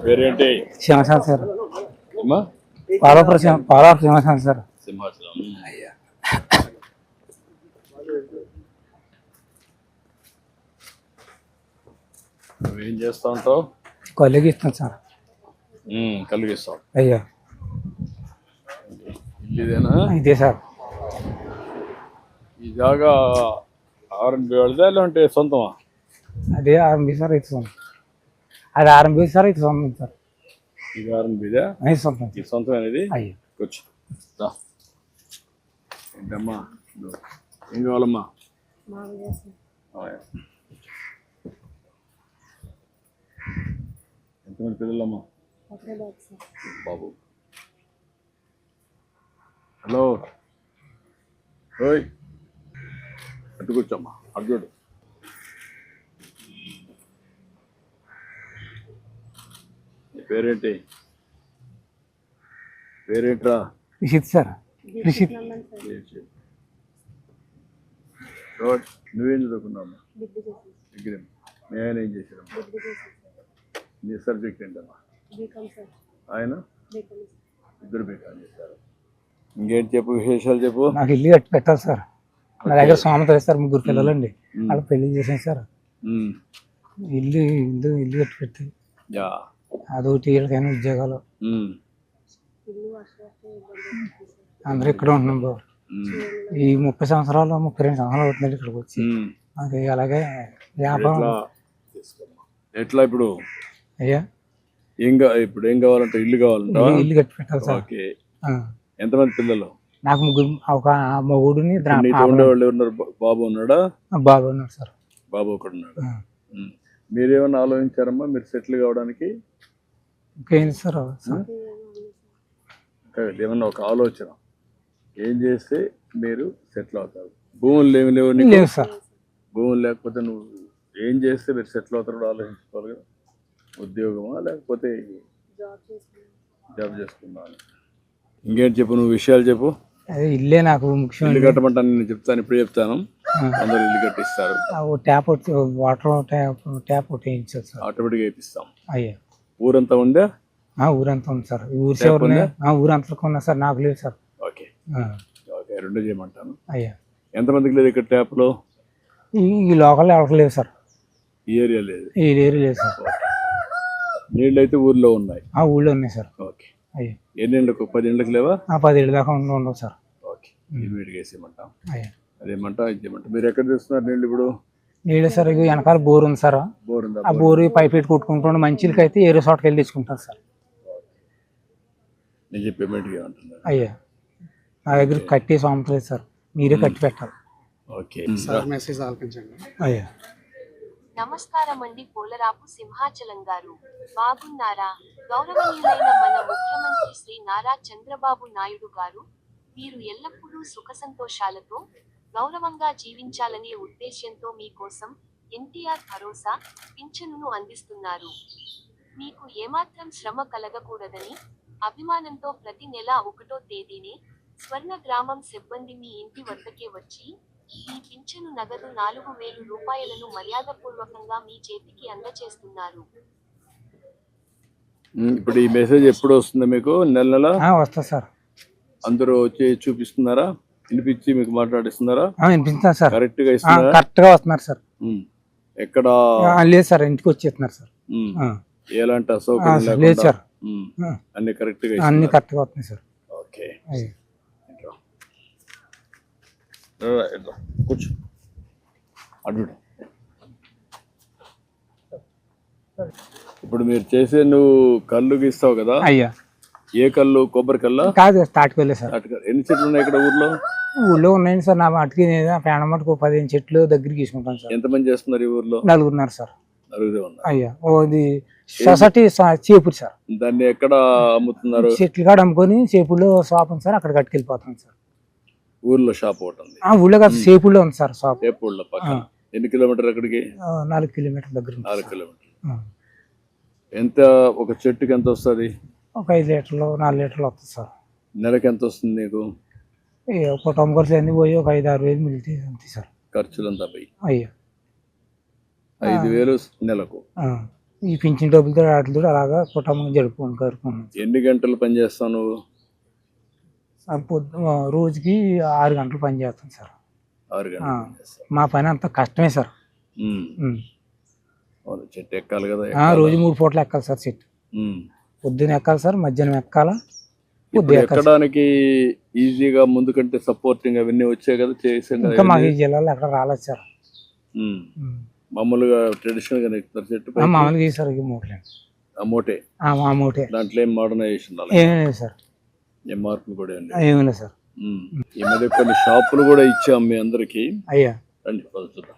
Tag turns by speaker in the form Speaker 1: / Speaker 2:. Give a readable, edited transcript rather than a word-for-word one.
Speaker 1: పేరేంటి?
Speaker 2: సింహాచలం సార్.
Speaker 1: అమ్మా
Speaker 2: పాలపురం సింహాచలం సార్.
Speaker 1: సింహాచలం.
Speaker 2: అయ్యా
Speaker 1: నువ్వేం చేస్తా ఉంటావు?
Speaker 2: కొలిగి ఇస్తాను సార్.
Speaker 1: కలిగిస్తావు.
Speaker 2: అయ్యా
Speaker 1: ఇదేనా?
Speaker 2: ఇదే సార్.
Speaker 1: ఈ జాగా ఆర్ఎన్బి వాళ్ళదా లేదంటే సొంతమా?
Speaker 2: అదే ఆర్ఎంబి సార్. ఇది సొంతం. అది ఆర్ఎంబి సార్. ఇది సొంతం సార్.
Speaker 1: ఇది ఆర్ఎన్బిదా?
Speaker 2: అది సొంతం.
Speaker 1: ఇది సొంతం అనేది.
Speaker 2: అయ్యా
Speaker 1: కూర్చో. ఏంటమ్మా ఏం కావాలమ్మా? ఎంతమంది పిల్లలమ్మా? బాబు. హలో ఓయ్ అటు కూర్చోమ్మా. అటు చూడు. నీ పేరేంటి? పేరేంట్రా?
Speaker 2: రిషిత్ సార్. రిషిత్.
Speaker 1: నువ్వేం చదువుకున్నావమ్మా? డిగ్రీ. మీ ఆయన ఏం చేశారమ్మా? నీ సబ్జెక్ట్ ఏంటమ్మా? ఆయన ఇద్దరు బీకాం చేశారు. ఇంకేంటి చెప్పు, విశేషాలు చెప్పు.
Speaker 2: నాకు ఇల్లు కట్టి పెట్టాలి సార్. నా దగ్గర సోమత సార్. ముగ్గురు పిల్లలండి. వాళ్ళకి పెళ్లి చేసాను సార్. ఇల్లు కట్టి పెట్టి అదొకటి వీళ్ళకైనా ఉద్యోగాలు. అందరూ ఇక్కడ ఉంటున్నాం బాబు. ఈ 30 సంవత్సరాలు 32 సంవత్సరాలు అవుతుందండి ఇక్కడికి వచ్చి. అది అలాగే వ్యాపారం.
Speaker 1: ఎట్లా ఇప్పుడు?
Speaker 2: అయ్యా
Speaker 1: ఇప్పుడు ఏం కావాలంటే ఇల్లు కావాలంటే
Speaker 2: ఇల్లు కట్టి పెట్టాలి సార్.
Speaker 1: ఓకే. ఎంతమంది పిల్లలు?
Speaker 2: నాకు ముగ్గురు. ఒక మొగుడిని
Speaker 1: ఉండేవాళ్ళు ఉన్నారు. బాబు ఉన్నాడా?
Speaker 2: బాబు ఉన్నాడు సార్.
Speaker 1: బాబు ఒకడు ఉన్నాడు. మీరేమన్నా ఆలోచించారమ్మా మీరు సెటిల్ కావడానికి?
Speaker 2: ఇంకేంటి సార్?
Speaker 1: ఏమన్నా ఒక ఆలోచన ఏం చేస్తే మీరు సెటిల్ అవుతారు? భూములు ఏమి లేవు
Speaker 2: లేవు సార్.
Speaker 1: భూములు లేకపోతే నువ్వు ఏం చేస్తే మీరు సెటిల్ అవుతారో ఆలోచించుకోవాలి కదా. ఉద్యోగమా లేకపోతే జాబ్ చేసుకున్నాను? ఇంకేంటి చెప్పు, నువ్వు విషయాలు చెప్పు.
Speaker 2: అదే ఇల్లే నాకు ముఖ్యం.
Speaker 1: ఇల్లు కట్టమంటాను, నేను చెప్తాను, ఇప్పుడు చెప్తాను. అందరూ ఇల్లు కట్టిస్తారు.
Speaker 2: ట్యాప్ వాటర్ ట్యాప్ ఒకటి వేయించాలి సార్.
Speaker 1: ఆటోమేటిక్గా వేపిస్తాం.
Speaker 2: అయ్యా
Speaker 1: ఊరంతా ఉందా?
Speaker 2: ఊరంతా ఉంది సార్. ఊరి సేవలు ఊరంతా ఉన్నా సార్. నాకు లేదు సార్.
Speaker 1: ఓకే ఓకే, రెండు చేయమంటాను.
Speaker 2: అయ్యా
Speaker 1: ఎంతమందికి లేదు ఇక్కడ ట్యాప్లో?
Speaker 2: ఈ లోకల్ ఎవరికి లేదు సార్.
Speaker 1: ఈ ఏరియా లేదు? ఈ
Speaker 2: ఏరియా లేదు సార్.
Speaker 1: నీళ్ళు అయితే ఊర్లో ఉన్నాయి?
Speaker 2: ఊళ్ళో ఉన్నాయి సార్.
Speaker 1: ఓకే.
Speaker 2: అయ్యా
Speaker 1: ఎన్ని ఏళ్ళకు? 10 ఏళ్ళకి లేవా?
Speaker 2: 10 ఏళ్ళ దాకా ఉండవు సార్.
Speaker 1: ఓకే, ఇమీడియట్గా వేసేయమంటాం.
Speaker 2: అయ్యా
Speaker 1: అదేమంటాం, ఇదేమంటాం. మీరు ఎక్కడ తెస్తున్నారు నీళ్ళు ఇప్పుడు?
Speaker 2: నీళ్ళు సార్ వెనకాల బోర్ ఉంది సార్.
Speaker 1: బోర్ ఉందా?
Speaker 2: ఆ బోరు పైప్ పెట్టి కొట్టుకుంటుండే. మంచిలకి అయితే ఏరే చోటకి వెళ్ళి తెచ్చుకుంటాను సార్.
Speaker 1: నేను చెప్పి పేమెంట్గా ఏమంటున్నారు?
Speaker 2: అయ్యా నా దగ్గర కట్టేసి అమ్మలేదు సార్. మీరే కట్టి పెట్టాలి.
Speaker 1: ఓకే
Speaker 2: సార్ మెసేజ్ ఆలకించండి. అయ్యా
Speaker 3: నమస్కారం అండి పోలరాపు సింహాచలం గారు. బాగున్నారా? గౌరవనీయులైన మన ముఖ్యమంత్రి శ్రీ నారా చంద్రబాబు నాయుడు గారు మీరు ఎల్లప్పుడూ సుఖ సంతోషాలతో గౌరవంగా జీవించాలనే ఉద్దేశ్యంతో మీకోసం ఎన్టీఆర్ భరోసా పింఛనును అందిస్తున్నారు. మీకు ఏమాత్రం శ్రమ కలగకూడదని అభిమానంతో ప్రతి నెల 1వ తేదీనే స్వర్ణ గ్రామం సిబ్బంది మీ ఇంటి వద్దకే వచ్చి ఈ పింఛను నగదు 4,000 రూపాయలను మర్యాదపూర్వకంగా మీ చేతికి అందచేస్తున్నారు.
Speaker 1: ఇప్పుడు ఈ మెసేజ్ ఎప్పుడు వస్తుంది మీకు? నెల
Speaker 2: వస్తా సార్.
Speaker 1: అందరూ వచ్చి చూపిస్తున్నారా? వినిపించి మీకు మాట్లాడిస్తున్నారా?
Speaker 2: వినిపిస్తున్నారు సార్.
Speaker 1: కరెక్ట్ గా ఇస్తున్నారా?
Speaker 2: కరెక్ట్ గా వస్తున్నారు సార్.
Speaker 1: ఎక్కడ
Speaker 2: లేదు సార్, ఇంటికి వచ్చేస్తున్నారు సార్.
Speaker 1: ఎలాంటి అసౌకర్యం
Speaker 2: లేదు సార్.
Speaker 1: అన్ని కరెక్ట్ గా
Speaker 2: అన్ని కరెక్ట్ గా వస్తున్నాయి సార్.
Speaker 1: ఓకే కూర్చో. అడ్డు. ఇప్పుడు మీరు చేసే నువ్వు కళ్ళు గీస్తావు కదా?
Speaker 2: అయ్యా
Speaker 1: ఏ కళ్ళు? కొబ్బరి కల్లా?
Speaker 2: కాదు, తాటికల్లే సార్.
Speaker 1: ఎన్ని చెట్లు ఉన్నాయి ఇక్కడ ఊర్లో?
Speaker 2: ఊళ్ళో ఉన్నాయండి సార్. నా మటుకి పేడ మటుకు 15 చెట్లు దగ్గర తీసుకుంటాను సార్.
Speaker 1: ఎంతమంది చేస్తున్నారు ఈ ఊర్లో?
Speaker 2: 4 ఉన్నారు సార్.
Speaker 1: 4 ఉన్నారు.
Speaker 2: అయ్యా ఇది సొసైటీ చేపూరు సార్.
Speaker 1: దాన్ని ఎక్కడ అమ్ముతున్నారు?
Speaker 2: చెట్లు కాడ అమ్ముకొని చేపూరులో షాప్ ఉంది సార్. అక్కడ కట్టుకెళ్ళిపోతాం సార్.
Speaker 1: ఊర్లో షాప్ ఒకటి ఉంది?
Speaker 2: ఊళ్ళో కాదు, చేపూరులో ఉంది సార్ షాప్.
Speaker 1: చేపూరులో పక్కన. ఎన్ని కిలోమీటర్ అక్కడికి?
Speaker 2: 4 కిలోమీటర్ల దగ్గర.
Speaker 1: 4 కిలోమీటర్లు. ఎంత ఒక చెట్టుకి ఎంత వస్తుంది?
Speaker 2: ఒక 5 లీటర్లు 4 లీటర్లు వస్తుంది సార్.
Speaker 1: నెలకి ఎంత వస్తుంది నీకు?
Speaker 2: కుటుంబ ఖర్చులు అన్నీ పోయి ఒక 5-6 వేలు మిగిలితే అంతే సార్.
Speaker 1: ఖర్చులంతా పోయి.
Speaker 2: అయ్యా
Speaker 1: 5,000 నెలకు.
Speaker 2: ఆ, ఈ పింఛన్ డబ్బులతో వాటితో అలాగా కుటుంబం జరుపుకుంటున్నాం.
Speaker 1: ఎన్ని గంటలు పని చేస్తావు నువ్వు?
Speaker 2: రోజుకి 6 గంటలు పని చేస్తాం సార్.
Speaker 1: 6 గంటలు పని చేస్తావు.
Speaker 2: మా పని అంత కష్టమే సార్.
Speaker 1: అవును, చెట్టు ఎక్కాలి కదా.
Speaker 2: రోజు 3 పూటలు ఎక్కాలి సార్ చెట్టు. పొద్దున ఎక్కాలి సార్, మధ్యాహ్నం ఎక్కాలా,
Speaker 1: ఇప్పుడు ఎక్కడానికి ఈజీగా ముందు కంటే సపోర్టింగ్ అవన్నీ వచ్చాయి కదా, చేసాం
Speaker 2: ఇంకా మాకు ఈ జిల్లాలో ఎక్కడ రాలేదు సార్.
Speaker 1: మామూలుగా ట్రెడిషనల్ గా ఎక్కుతారు చెట్టు
Speaker 2: మామూలుగా ఈ సార్ మూటలే
Speaker 1: అమోటే.
Speaker 2: మూటే,
Speaker 1: దాంట్లో ఏం మోడర్నైజేషన్
Speaker 2: ఏమీ లేదు సార్.
Speaker 1: ఏం మార్పులు కూడా
Speaker 2: ఏమీ లేదు సార్.
Speaker 1: ఈ మధ్య కొన్ని షాపులు కూడా ఇచ్చాం మీ అందరికి.
Speaker 2: అయ్యా
Speaker 1: రండి చూద్దాం.